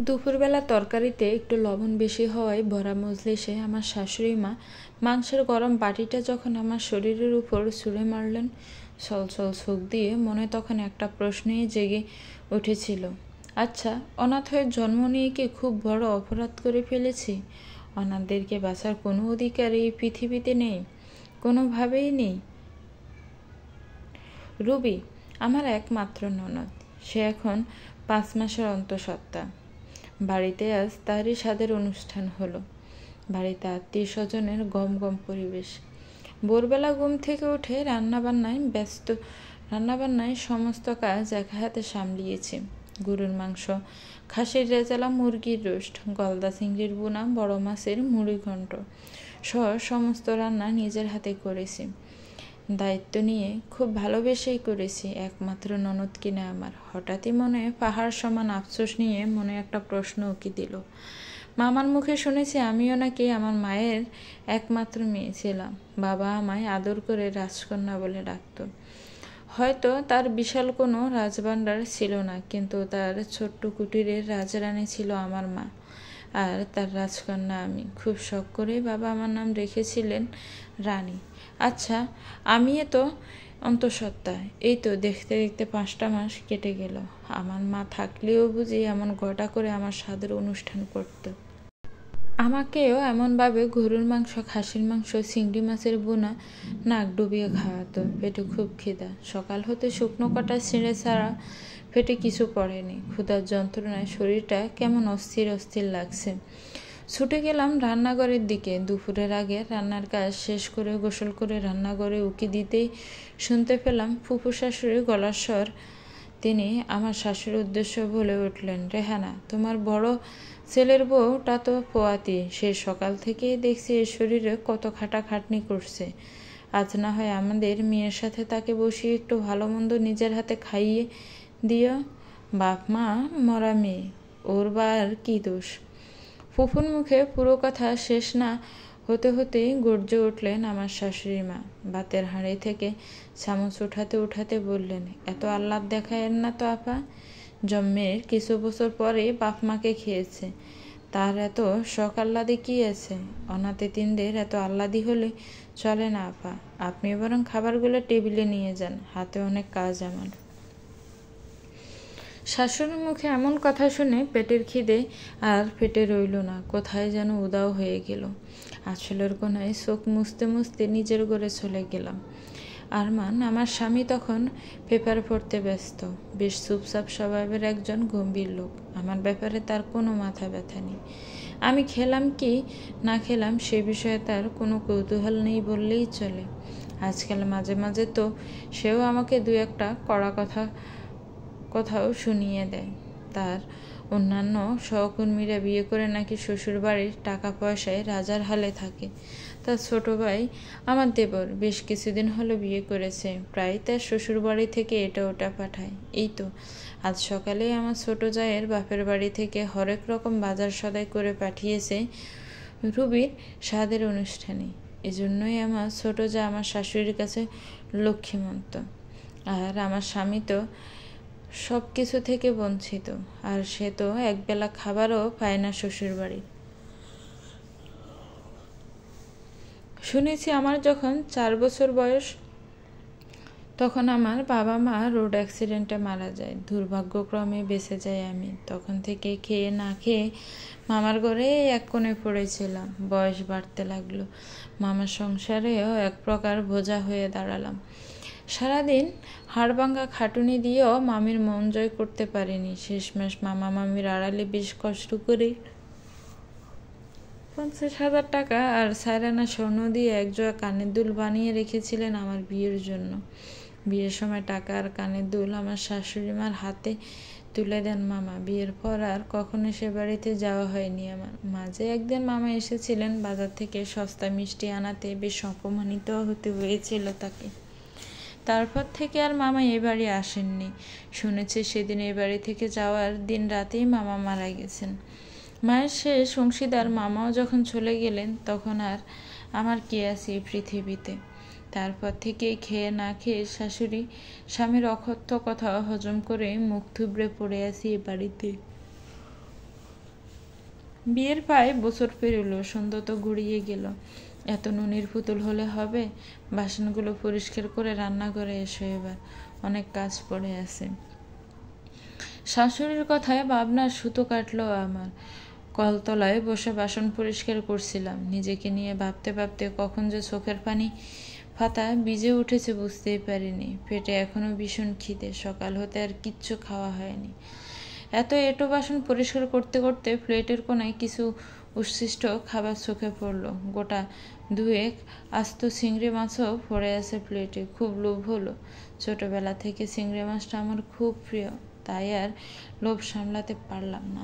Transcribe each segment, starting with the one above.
দুপুরবেলা তরকারিতে একটু লবণ বেশি হওয়ায় ভরা মজলিসে আমার শাশুড়ি মা মাংসের গরম বাটিটা যখন আমার শরীরের উপর ছুঁড়ে মারলেন, ছলছল চোখ দিয়ে মনে তখন একটা প্রশ্নই জেগে উঠেছিল। আচ্ছা, অনাথ হয়ে জন্ম নিয়ে কি খুব বড় অপরাধ করে ফেলেছি? অনাথদেরকে বাঁচার কোনো অধিকার এই পৃথিবীতে নেই, কোনোভাবেই নেই। রুবি আমার একমাত্র ননদ, সে এখন 5 মাসের অন্তঃসত্ত্বা। বাড়িতে আজ তারই স্বাদের অনুষ্ঠান হলো। বাড়িতে আত্মীয় স্বজনের গম গম পরিবেশ। ভোরবেলা ঘুম থেকে উঠে রান্নাবান্নায় সমস্ত কাজ এক হাতে সামলিয়েছি। গরুর মাংস, খাসির রেজালা, মুরগির রোস্ট, গলদা চিংড়ির বোনা, বড় মাছের মুড়ি ঘন্ট সহ সমস্ত রান্না নিজের হাতে করেছি। দায়িত্ব নিয়ে খুব ভালোবেসেই করেছি। একমাত্র ননদ কিনা আমার। হঠাৎই মনে পাহাড় সমান আফসোস নিয়ে মনে একটা প্রশ্ন উকি দিল। মামার মুখে শুনেছি আমিও নাকি আমার মায়ের একমাত্র মেয়ে ছিলাম। বাবা আমায় আদর করে রাজকন্যা বলে ডাকত। হয়তো তার বিশাল কোনো রাজভাণ্ডার ছিল না, কিন্তু তার ছোট্ট কুটিরের রাজরানী ছিল আমার মা, আর তার রাজকন্যা আমি। খুব শখ করেই বাবা আমার নাম রেখেছিলেন রানী। আচ্ছা, আমি তো অন্তঃসত্ত্বা। এই তো দেখতে দেখতে 5টা মাস কেটে গেল। আমার মা থাকলেও বুঝি এমন ঘটা করে আমার স্বাদের অনুষ্ঠান করত। আমাকেও এমনভাবে গরুর মাংস, খাসির মাংস, চিংড়ি মাছের বোনা নাক ডুবিয়ে খাওয়াতো। পেটে খুব খিদা। সকাল হতে শুকনো কটা ছিঁড়ে ছাড়া পেটে কিছু পড়েনি। ক্ষুধার যন্ত্রণায় শরীরটা কেমন অস্থির অস্থির লাগছে। ছুটে গেলাম রান্নাঘরের দিকে। দুপুরের আগে রান্নার কাজ শেষ করে গোসল করে রান্নাঘরে উকি দিতেই শুনতে পেলাম ফুফু শাশুড়ির গলার স্বর। তিনি আমার শাশুড়ির উদ্দেশ্য বলে উঠলেন, রেহানা, তোমার বড় ছেলের বউটা তো পোয়াতি। সেই সকাল থেকেই দেখছি এই শরীরে কত খাটাখাটনি করছে। আজ না হয় আমাদের মেয়ের সাথে তাকে বসিয়ে একটু ভালো মন্দ নিজের হাতে খাইয়ে দিও। বাপ মা মরা মেয়ে, ওর বা আর কি দোষ? ফুফুর মুখে পুরো কথা শেষ না হতে হতেই গর্জে উঠলেন আমার শাশুড়ি মা। ভাতের হাঁড়ি থেকে চামচ উঠাতে উঠাতে বললেন, এত আহ্লাদ দেখায়েন না তো আপা। জন্মের কিছু বছর পরে বাপ মাকে খেয়েছে, তার এত শখ আহ্লাদে কি আছে? অনাথ এতিমদের এত আহ্লাদি হলে চলে না আপা। আপনি বরং খাবারগুলো টেবিলে নিয়ে যান, হাতে অনেক কাজ আমার। শাশুড়ির মুখে এমন কথা শুনে পেটের খিদে আর পেটে রইল না, কোথায় যেন উদাও হয়ে গেল। আঁচলের কোনায় চোখ মুছতে মুছতে নিজের ঘরে চলে গেলাম। আরমান, আমার স্বামী, তখন পেপার পড়তে ব্যস্ত। বেশ চুপচাপ স্বভাবের একজন গম্ভীর লোক। আমার ব্যাপারে তার কোনো মাথা ব্যথা নেই। আমি খেলাম কি না খেলাম সে বিষয়ে তার কোনো কৌতূহল নেই বললেই চলে। আজকাল মাঝে মাঝে তো সেও আমাকে 2-1টা কড়া কথাও শুনিয়ে দেয়। তার অন্যান্য সহকর্মীরা বিয়ে করে নাকি শ্বশুরবাড়ির টাকা পয়সায় রাজার হালে থাকে। তার ছোট ভাই, আমার দেবর, বেশ কিছুদিন হলো বিয়ে করেছে। প্রায় তার শ্বশুরবাড়ি থেকে এটা ওটা পাঠায়। এই তো আজ সকালেই আমার ছোট জায়ের বাপের বাড়ি থেকে হরেক রকম বাজার সদাই করে পাঠিয়েছে রুবির স্বাদের অনুষ্ঠানে। এজন্যই আমার ছোট জা আমার শাশুড়ির কাছে লক্ষ্মীমন্ত, আর আমার স্বামী তো সব কিছু থেকে বঞ্চিত। আর সে তো একবেলা খাবারও পায় না শ্বশুর বাড়ি। শুনেছি আমার যখন 4 বছর বয়স তখন আমার বাবা মা রোড অ্যাক্সিডেন্টে মারা যায়। দুর্ভাগ্যক্রমে বেঁচে যাই আমি। তখন থেকে খেয়ে না খেয়ে মামার ঘরে এক কোণে পড়েছিলাম। বয়স বাড়তে লাগলো। মামার সংসারেও এক প্রকার বোঝা হয়ে দাঁড়ালাম। সারাদিন হাড়ভাঙ্গা খাটুনি দিয়েও মামির মন জয় করতে পারিনি। শেষমেশ মামা মামির আড়ালে বেশ কষ্ট করে 50,000 টাকা আর 4 আনা স্বর্ণ দিয়ে একজোড়া কানের দুল বানিয়ে রেখেছিলেন আমার বিয়ের জন্য। বিয়ের সময় টাকা আর কানের দুল আমার শাশুড়ি মার হাতে তুলে দেন মামা। বিয়ের পর আর কখনো সে বাড়িতে যাওয়া হয়নি আমার। মাঝে একদিন মামা এসেছিলেন বাজার থেকে সস্তা মিষ্টি আনাতে। বেশ অপমানিত হতে হয়েছিল তাকে। তারপর থেকে আর মামা এ বাড়ি আসেননি। শুনেছি সেদিন এ বাড়ি থেকে যাওয়ার দিন রাতেই মামা মারা গেছেন। মায়ের শেষ অংশীদার মামাও যখন চলে গেলেন, তখন আর আমার কে আছে এই পৃথিবীতে? তারপর থেকে খেয়ে না খেয়ে শাশুড়ি স্বামীর অকথ্য কথা হজম করে মুখ থুবড়ে পড়ে আছি এ বাড়িতে। বিয়ের প্রায় বছর পেরোলো, সন্ধ্যা তো গড়িয়ে গেল। এত নুনের পুতুল হলে হবে? বাসনগুলো পরিষ্কার করে রান্নাঘরে এসো, এবার অনেক কাজ পড়ে আছে। শাশুড়ির কথায় ভাবনার সুতো কাটলো আমার। কলতলায় বসে বাসন পরিষ্কার করছিলাম। নিজেকে নিয়ে ভাবতে ভাবতে কখন যে চোখের পানি পাতা ভিজে উঠেছে বুঝতেই পারিনি। পেটে এখনো ভীষণ খিদে, সকাল হতে আর কিচ্ছু খাওয়া হয়নি। এটো বাসন পরিষ্কার করতে করতে প্লেটের কোনায় কিছু উচ্ছিষ্ট খাবার চোখে পড়লো। গোটা দুয়েক আস্ত চিংড়ি মাছও পড়ে আছে প্লেটে। খুব লোভ হলো। ছোটবেলা থেকে চিংড়ি মাছটা আমার খুব প্রিয়, তাই আর লোভ সামলাতে পারলাম না।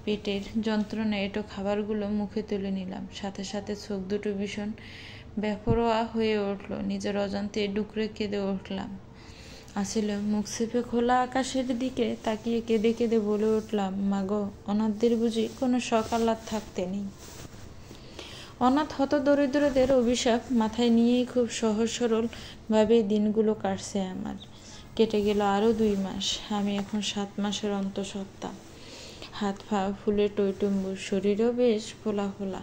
পেটের যন্ত্রণায় এটো খাবারগুলো মুখে তুলে নিলাম। সাথে সাথে চোখ দুটো ভীষণ বেপরোয়া হয়ে উঠল। নিজের অজান্তে ডুকরে কেঁদে উঠলাম। আসলে মুখ চেপে খোলা আকাশের দিকে তাকিয়ে কেঁদে কেঁদে বলে উঠলাম, মাগো, অনাথদের বুঝি কোনো শখ আহ্লাদ থাকতে নেই? অনাথ হত দরিদ্রদের অভিশাপ মাথায় নিয়েই খুব সহজ সরল ভাবে দিনগুলো কাটছে আমার। কেটে গেল আরো 2 মাস। আমি এখন 7 মাসের অন্তঃসত্ত্বা। হাত পা ফুলে টইটুম্বুর, শরীরও বেশ ফোলা ফোলা।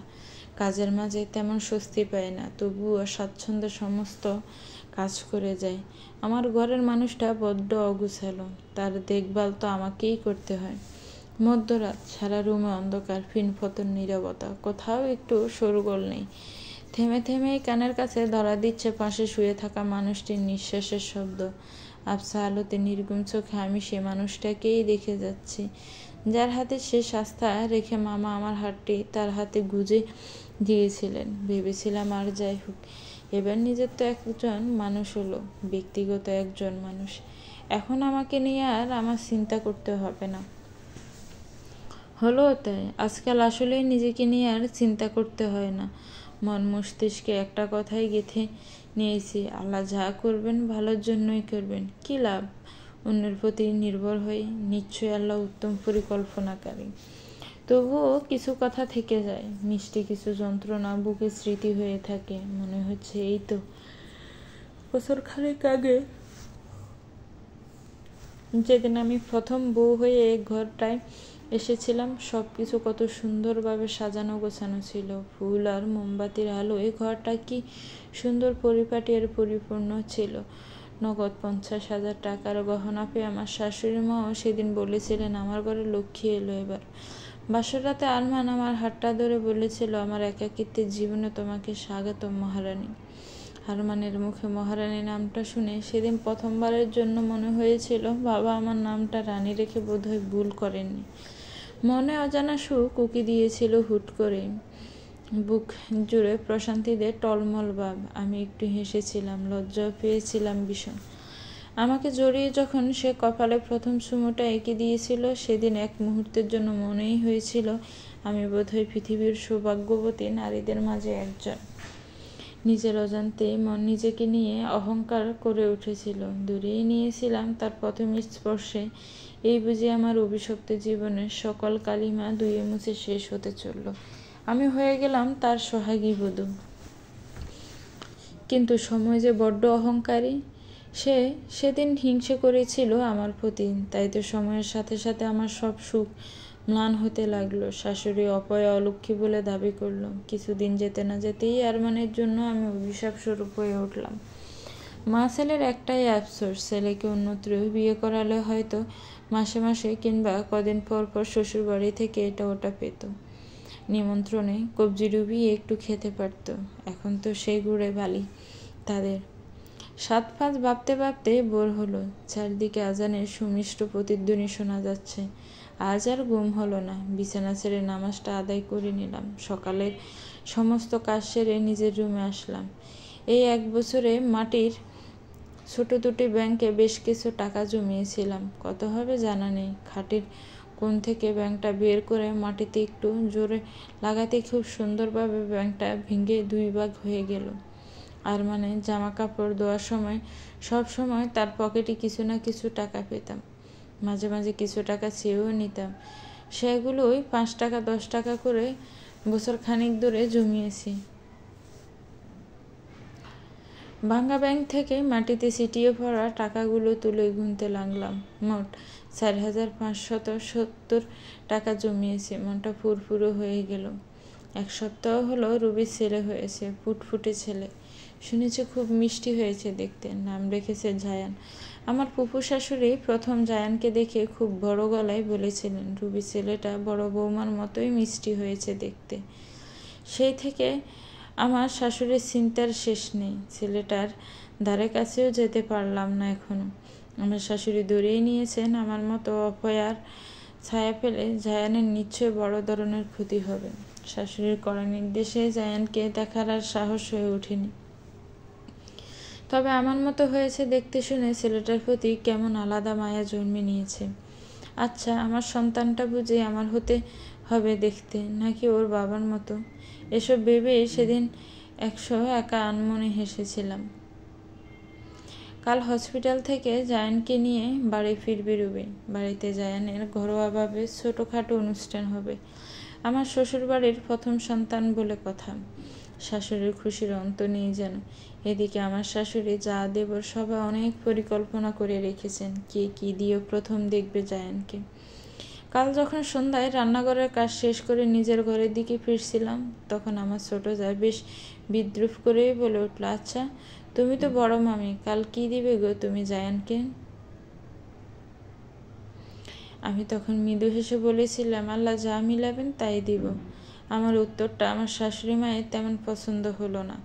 কাজের মাঝে তেমন স্বস্তি পায় না, তবুও স্বাচ্ছন্দ্যে সমস্ত কাজ করে যায়। আমার ঘরের মানুষটা বড্ড অগুছালো, তার দেখভাল তো আমাকেই করতে হয়। মধ্যরাত, সারা রুমে অন্ধকার, ফিনফতন নীরবতা, কোথাও একটু শোরগোল নেই। থেমে থেমেই কানের কাছে ধরা দিচ্ছে পাশে শুয়ে থাকা মানুষটির নিঃশ্বাসের শব্দ। আবছা আলোতে নির্গুম চোখে আমি সে মানুষটাকেই দেখে যাচ্ছি, যার হাতে শেষ আস্থা রেখে মামা আমার হাতটি তার হাতে গুজে দিয়েছিলেন। ভেবেছিলাম আর যাই হোক, এবার নিজের তো একজন মানুষ হলো, ব্যক্তিগত একজন মানুষ। এখন আমাকে নিয়ে আর আমার চিন্তা করতে হবে না। হলো তাই, আজকাল আসলেই নিজেকে নিয়ে আর চিন্তা করতে হয় না। মন মস্তিষ্কে একটা কথাই গেঁথে নিয়েছি, আল্লাহ যা করবেন ভালোর জন্যই করবেন। কি লাভ অন্যের প্রতি নির্ভর হয়ে? নিশ্চয়ই আল্লাহ উত্তম পরিকল্পনাকারী। তবুও কিছু কথা থেকে যায়, মিষ্টি কিছু যন্ত্রণা বুকে স্মৃতি হয়ে থাকে। মনে হচ্ছে এই তো বছর খানেক আগে যেদিন আমি প্রথম বউ হয়ে এই ঘরটায় এসেছিলাম। সব কিছু কত সুন্দরভাবে সাজানো গোছানো ছিল। ফুল আর মোমবাতির আলোয় ঘরটা কি সুন্দর পরিপাটি আর পরিপূর্ণ ছিল। নগদ 50,000 টাকার গহনা পেয়ে আমার শাশুড়ি মাও সেদিন বলেছিলেন, আমার ঘরে লক্ষ্মী এলো এবার। বাসর রাতে আরমান আমার হাতটা ধরে বলেছিল, আমার একাকিত্বের জীবনে তোমাকে স্বাগতম মহারানী। আরমানের মুখে মহারানী নামটা শুনে সেদিন প্রথমবারের জন্য মনে হয়েছিল, বাবা আমার নামটা রানী রেখে বোধহয় ভুল করেননি। মনে অজানা সুখ উকি দিয়েছিল হুট করে। বুক জুড়ে প্রশান্তিতে টলমল ভাব। আমি একটু হেসেছিলাম, লজ্জাও পেয়েছিলাম ভীষণ। আমাকে জড়িয়ে যখন সে কপালে প্রথম চুমুটা এঁকে দিয়েছিল, সেদিন এক মুহূর্তের জন্য মনেই হয়েছিল আমি বোধহয় পৃথিবীর সৌভাগ্যবতী নারীদের মাঝে একজন। নিজের অজান্তে মন নিজেকে নিয়ে অহংকার করে উঠেছিল। দূরেই নিয়েছিলাম তার প্রথম স্পর্শে। এই বুঝি আমার অভিশপ্ত জীবনের সকল কালিমা ধুয়ে মুছে শেষ হতে চলল। আমি হয়ে গেলাম তার সোহাগী বধূ। কিন্তু সময় যে বড্ড অহংকারী। সে সেদিন হিংসে করেছিল আমার প্রতি, তাই তো সময়ের সাথে সাথে আমার সব সুখ ম্লান হতে লাগলো। শাশুড়ি অপয়া অলক্ষ্মী বলে দাবি করলো। কিছুদিন যেতে না যেতেই আরমানের জন্য আমি অভিশাপ স্বরূপ হয়ে উঠলাম। মা ছেলের একটাই আফসোস, ছেলেকে অন্যত্র বিয়ে করালে হয়তো মাসে মাসে কিংবা কদিন পর পর শ্বশুর বাড়ি থেকে এটা ওটা পেত। নিমন্ত্রণে কবজি ডুবিয়ে একটু খেতে পারত। এখন তো সেই ঘুরে বালি তাদের। 7-5 ভাবতে ভাবতে বোর হলো। চারদিকে আজানের সুমিষ্ট প্রতিধ্বনি শোনা যাচ্ছে। আজ আর ঘুম হলো না। বিছানা ছেড়ে নামাজটা আদায় করে নিলাম। সকালের সমস্ত কাজ সেরে নিজের রুমে আসলাম। এই 1 বছরে মাটির ছোট দুটি ব্যাংকে বেশ কিছু টাকা জমিয়েছিলাম। কত হবে জানা নেই। খাটের কোণ থেকে ব্যাংকটা বের করে মাটিতে একটু জোরে লাগাতে খুব সুন্দরভাবে ব্যাংকটা ভেঙে 2 ভাগ হয়ে গেল। আর মানে জামা কাপড় ধোয়ার সময় সব সময় তার পকেটে কিছু না কিছু টাকা পেতাম। মাঝে মাঝে কিছু টাকা চেয়েও নিতাম। সেগুলোই 5 টাকা 10 টাকা করে বছর খানিক ধরে জমিয়েছি। ভাঙা ব্যাংক থেকে মাটিতে ছিটিয়ে পড়া টাকাগুলো তুলে গুনতে লাগলাম। মোট 4,570 টাকা জমিয়েছি। মনটা ফুরফুরো হয়ে গেল। 1 সপ্তাহ হলো রুবির ছেলে হয়েছে, ফুটফুটে ছেলে। শুনেছি খুব মিষ্টি হয়েছে দেখতে। নাম রেখেছে জায়ান। আমার ফুফু শাশুড়ি প্রথম জায়ানকে দেখে খুব বড় গলায় বলেছিলেন, রুবি ছেলেটা বড় বৌমার মতোই মিষ্টি হয়েছে দেখতে। সেই থেকে আমার শাশুড়ির চিন্তার শেষ নেই। ছেলেটার ধারে কাছেও যেতে পারলাম না এখনো। আমার শাশুড়ি ধরেই নিয়েছেন আমার মতো অপয়ার ছায়া ফেলে জায়ানের নিশ্চয় বড় ধরনের ক্ষতি হবে। শাশুড়ির কড়া নির্দেশে জায়ানকে দেখার আর সাহস হয়ে ওঠেনি। তবে আমার মতো হয়েছে দেখতে শুনে ছেলেটার প্রতি কেমন আলাদা মায়া জন্মে নিয়েছে। আচ্ছা, আমার সন্তানটা বুঝি আমার হতে হবে দেখতে, নাকি ওর বাবার মতো? এসব ভেবে সেদিন 101 আনমনে হেসেছিলাম। কাল হসপিটাল থেকে জায়ানকে নিয়ে বাড়ি ফিরবে রুবি। বাড়িতে জায়ানের ঘরোয়াভাবে ছোটোখাটো অনুষ্ঠান হবে। আমার শ্বশুরবাড়ির প্রথম সন্তান বলে কথা। শাশুড়ির খুশির অন্ত নেই যেন। এদিকে আমার শাশুড়ি যা দেবর সবাই অনেক পরিকল্পনা করে রেখেছেন, কে কী দিয়ে প্রথম দেখবে জায়ানকে। কাল যখন সন্ধ্যায় রান্নাঘরের কাজ শেষ করে নিজের ঘরের দিকে ফিরছিলাম, তখন আমার ছোট যা বেশ বিদ্রুপ করেই বলে উঠল, আচ্ছা তুমি তো বড় মামি, কাল কি দিবে গো তুমি জায়ানকে? আমি তখন মৃদু হেসে বলেছিলাম, আল্লাহ যা মিলাবেন তাই দিব। আমার উত্তরটা আমার শাশুড়ি মায়ের তেমন পছন্দ হলো না,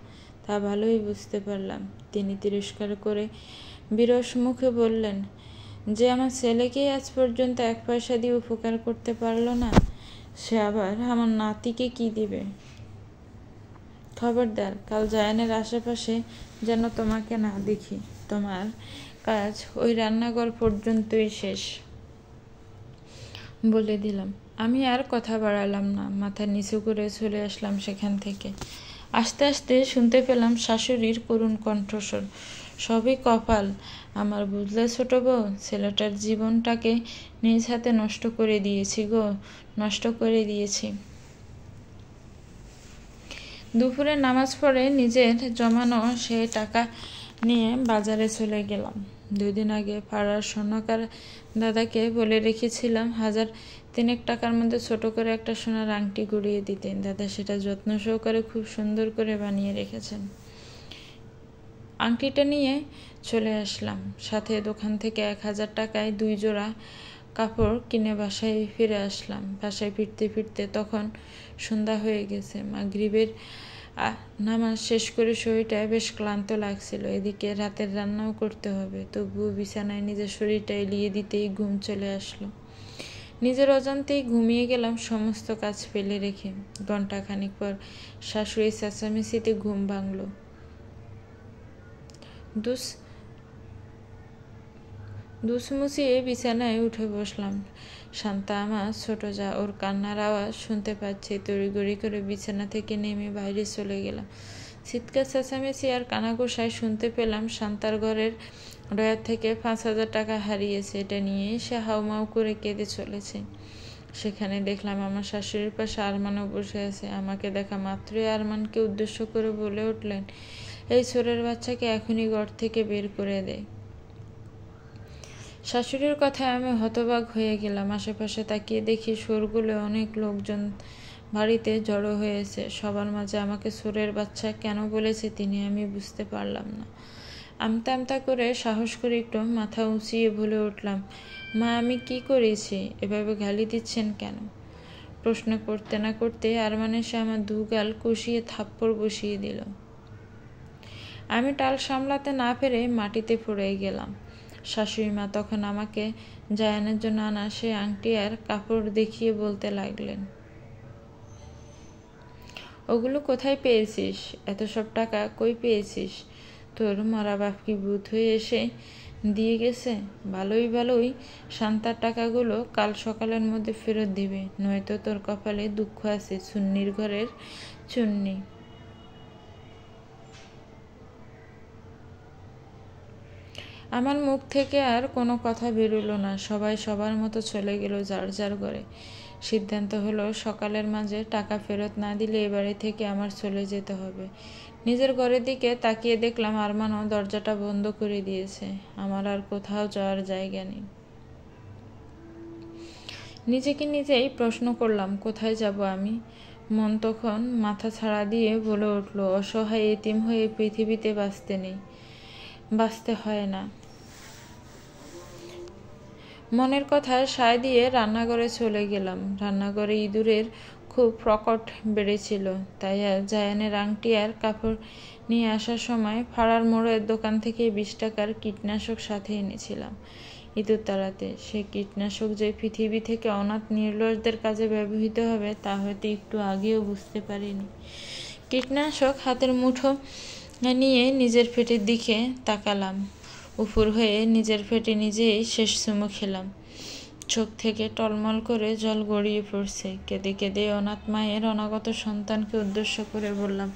তা ভালোই বুঝতে পারলাম। তিনি তিরস্কার করে বিরস মুখে বললেন, যে আমার ছেলেকেই আজ পর্যন্ত 1 পয়সা দিয়ে উপকার করতে পারল না, সে আবার আমার নাতিকে কি দিবে? খবরদার, কাল জায়ানের আশেপাশে যেন তোমাকে না দেখি। তোমার কাজ ওই রান্নাঘর পর্যন্তই শেষ বলে দিলাম। আমি আর কথা বাড়ালাম না, মাথা নিচু করে চলে আসলাম সেখান থেকে। আস্তে আস্তে শুনতে পেলাম শাশুড়ির করুণ কণ্ঠস্বর, সবই কপাল আমার, বুঝলে ছোট বউ, ছেলেটার জীবনটাকে নিজ হাতে নষ্ট করে দিয়েছি গো, নষ্ট করে দিয়েছি। দুপুরে নামাজ পড়ে নিজের জমানো সেই টাকা নিয়ে বাজারে চলে গেলাম। 2 দিন আগে পাড়ার স্বর্ণকার দাদাকে বলে রেখেছিলাম 1,000 টাকার মধ্যে ছোট করে একটা সোনার আংটি গড়িয়ে দিতেন। দাদা সেটা যত্ন সহকারে খুব সুন্দর করে বানিয়ে রেখেছেন। আংটিটা নিয়ে চলে আসলাম। সাথে দোকান থেকে 1,000 টাকায় 2 জোড়া কাপড় কিনে বাসায় ফিরে আসলাম। বাসায় ফিরতে ফিরতে তখন সন্ধ্যা হয়ে গেছে। মাগরিবের নামাজ শেষ করে শরীরটা বেশ ক্লান্ত লাগছিল। এদিকে রাতের রান্নাও করতে হবে। তবুও বিছানায় নিজের শরীরটা এলিয়ে দিতেই ঘুম চলে আসলো। নিজের অজান্তেই ঘুমিয়ে গেলাম সমস্ত কাজ ফেলে রেখে। ঘণ্টাখানিক পর শাশুড়ির চেঁচামেচিতে ঘুম ভাঙল। দুসমুচিয়ে বিছানায় উঠে বসলাম। শান্তা আমার ছোট যা, ওর কান্নার আওয়াজ শুনতে পাচ্ছি। তড়িঘড়ি করে বিছানা থেকে নেমে বাইরে চলে গেলাম। চিৎকার চেঁচামেচি আর কানাঘুষায় শুনতে পেলাম শান্তার ঘরের ডয়ার থেকে 5,000 টাকা হারিয়েছে। এটা নিয়েই সে হাউমাউ করে কেঁদে চলেছে। সেখানে দেখলাম আমার শাশুড়ির পাশে আরমানও বসে আছে। আমাকে দেখা মাত্রই আরমানকে উদ্দেশ্য করে বলে উঠলেন, এই চোরের বাচ্চাকে এখনই ঘর থেকে বের করে দেয়। শাশুড়ির কথায় আমি হতবাক হয়ে গেলাম। আশেপাশে তাকিয়ে দেখি শোরগোলে অনেক লোকজন বাড়িতে জড়ো হয়েছে। সবার মাঝে আমাকে চোরের বাচ্চা কেন বলেছে তিনি আমি বুঝতে পারলাম না। আমতা আমতা করে সাহস করে একটু মাথা উঁচিয়ে বলে উঠলাম, মা আমি কি করেছি? এভাবে গালি দিচ্ছেন কেন? প্রশ্ন করতে না করতে আরমান এসে আমার 2 গাল কষিয়ে থাপ্পড় বসিয়ে দিল। আমি টাল সামলাতে না পেরে মাটিতে পড়ে গেলাম। শাশুড়ি মা তখন আমাকে জায়ানের জন্য আনা সে আংটি আর কাপড় দেখিয়ে বলতে লাগলেন, ওগুলো কোথায় পেয়েছিস? এত সব টাকা কই পেয়েছিস? তোর মরা বাপ কি ভূত হয়ে এসে দিয়ে গেছে? ভালোই শান্তার টাকাগুলো কাল সকালের মধ্যে ফেরত দিবে, নয়তো তোর কপালে দুঃখ আছে, চুন্নির ঘরের চুন্নি। আমার মুখ থেকে আর কোনো কথা বেরোলো না। সবাই সবার মতো চলে গেল যার যার ঘরে। সিদ্ধান্ত হলো সকালের মাঝে টাকা ফেরত না দিলে এ বাড়ি থেকে আমার চলে যেতে হবে। নিজের ঘরের দিকে তাকিয়ে দেখলাম আরমানও দরজাটা বন্ধ করে দিয়েছে। আমার আর কোথাও যাওয়ার জায়গা নেই। নিজেকে নিজেই প্রশ্ন করলাম, কোথায় যাব আমি? মন তখন মাথা ছাড়া দিয়ে বলে উঠল, অসহায় এতিম হয়ে পৃথিবীতে বাঁচতে হয় না। মনের কথায় সায় দিয়ে রান্নাঘরে চলে গেলাম। রান্নাঘরে ইঁদুরের খুব প্রকট বেড়েছিল, তাই জায়ানের আংটি আর কাপড় নিয়ে আসার সময় পাড়ার মোড়ের দোকান থেকে 20 টাকার কীটনাশক সাথে এনেছিলাম ইঁদুর তাড়াতে। সে কীটনাশক যে পৃথিবী থেকে অনাথ নির্লজ্জদের কাজে ব্যবহৃত হবে তা হয়তো একটু আগেও বুঝতে পারিনি। কীটনাশক হাতের মুঠো নিয়ে নিজের পেটের দিকে তাকালাম। উপুর হয়ে নিজের পেটে নিজেই শেষ চুমু খেলাম। চোখ থেকে টলমল করে জল গড়িয়ে পড়ছে। কেঁদে কেঁদে অনাথ মায়ের অনাগত সন্তানকে উদ্দেশ্য করে বললাম,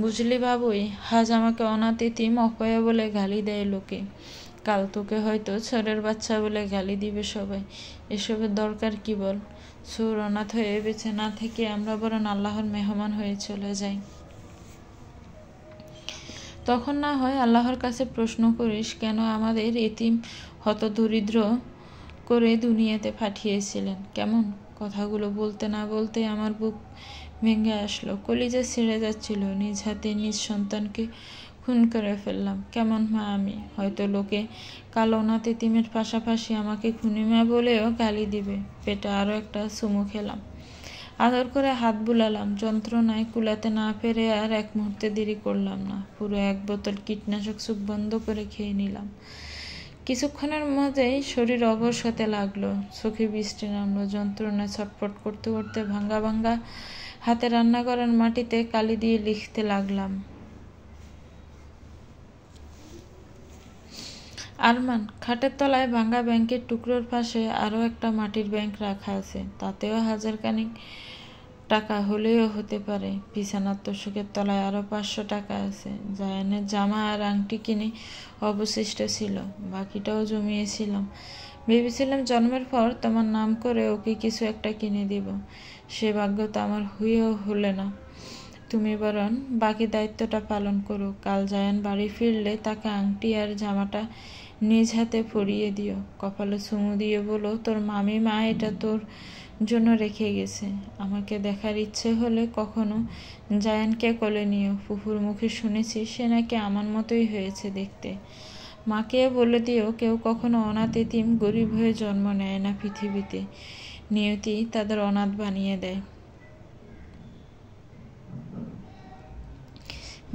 বুঝলি বাবুই, আজ আমাকে অনাথ এতিম অপয়া বলে গালি দেয় লোকে, কাল তোকে হয়তো চোরের বাচ্চা বলে গালি দিবে সবাই। এসবের দরকার কি বল? চোর অনাথ হয়ে বেঁচে না থেকে আমরা বরং আল্লাহর মেহমান হয়ে চলে যাই। তখন না হয় আল্লাহর কাছে প্রশ্ন করিস, কেন আমাদের এতিম হতদরিদ্র করে দুনিয়াতে পাঠিয়েছিলেন। কেমন? কথাগুলো বলতে না বলতে আমার বুক ভেঙে আসলো, কলিজা ছিঁড়ে যাচ্ছিল। নিজ হাতে নিজ সন্তানকে খুন করে ফেললাম। কেমন মা আমি? হয়তো লোকে কাল অনাথ এতিমের পাশাপাশি আমাকে খুনি মা বলেও গালি দিবে। পেটে আরও একটা চুমু খেলাম। আদর করে হাত বুলালাম। যন্ত্রণায় কুলাতে না পেরে আর এক মুহূর্তে দেরি করলাম না। পুরো 1 বোতল কীটনাশক চোখ বন্ধ করে খেয়ে নিলাম। কিছুক্ষণের মধ্যেই শরীর অবশ হতে লাগলো, চোখে বৃষ্টি নামলো। যন্ত্রণায় ছটফট করতে করতে ভাঙ্গা ভাঙ্গা হাতে রান্নাঘরের মাটিতে কালি দিয়ে লিখতে লাগলাম, আরমান। খাটের তলায় ভাঙ্গা ব্যাংকের টুকরোর পাশে আরও একটা মাটির ব্যাংক রাখা আছে, তাতেও 1000 খানিক টাকা হলেও হতে পারে। বিছানার তোষকের তলায় আরও 500 টাকা আছে। জায়ানের জামা আর আংটি কিনে অবশিষ্ট ছিল, বাকিটাও জমিয়েছিলাম। ভেবেছিলাম জন্মের পর তোমার নাম করে ওকে কিছু একটা কিনে দিব। সে ভাগ্য তো আমার হয়েও হলে না। তুমি বরং বাকি দায়িত্বটা পালন করো। কাল জায়ান বাড়ি ফিরলে তাকে আংটি আর জামাটা নিজ হাতে পরিয়ে দিও। কপালে চুমু দিয়ে বলো, তোর মামি মা এটা তোর জন্য রেখে গেছে। আমাকে দেখার ইচ্ছে হলে কখনো জায়ানকে কোলে নিও। ফুফুর মুখে শুনেছি সে নাকি আমার মতোই হয়েছে দেখতে। মাকে বলে দিও, কেউ কখনো অনাথ এতিম গরিব হয়ে জন্ম নেয় না পৃথিবীতে, নিয়তি তাদের অনাথ বানিয়ে দেয়।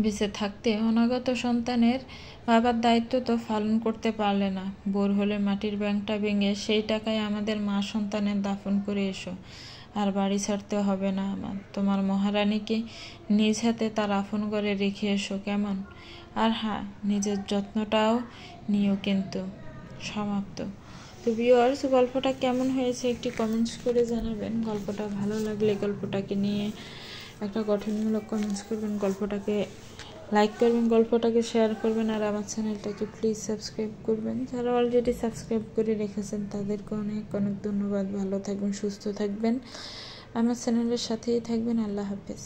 বেঁচে থাকতে অনাগত সন্তানের বাবার দায়িত্ব তো পালন করতে পারলে না। বোর হলে মাটির ব্যাংকটা ভেঙে সেই টাকায় আমাদের মা সন্তানের দাফন করে এসো। আর বাড়ি ছাড়তে হবে না আমার। তোমার মহারানীকে নিজ হাতে তার আপন ঘরে রেখে এসো, কেমন? আর হ্যাঁ, নিজের যত্নটাও নিও কিন্তু। সমাপ্ত। তো ভিউয়ার্স, গল্পটা কেমন হয়েছে একটি কমেন্টস করে জানাবেন। গল্পটা ভালো লাগলে গল্পটাকে নিয়ে একটা গঠনমূলক কমেন্টস করবেন, গল্পটাকে লাইক করবেন, গল্পটাকে শেয়ার করবেন, আর আমার চ্যানেলটাকে প্লিজ সাবস্ক্রাইব করবেন। যারা অলরেডি সাবস্ক্রাইব করে রেখেছেন তাদেরকে অনেক অনেক ধন্যবাদ। ভালো থাকবেন, সুস্থ থাকবেন, আমার চ্যানেলের সাথেই থাকবেন। আল্লাহ হাফেজ।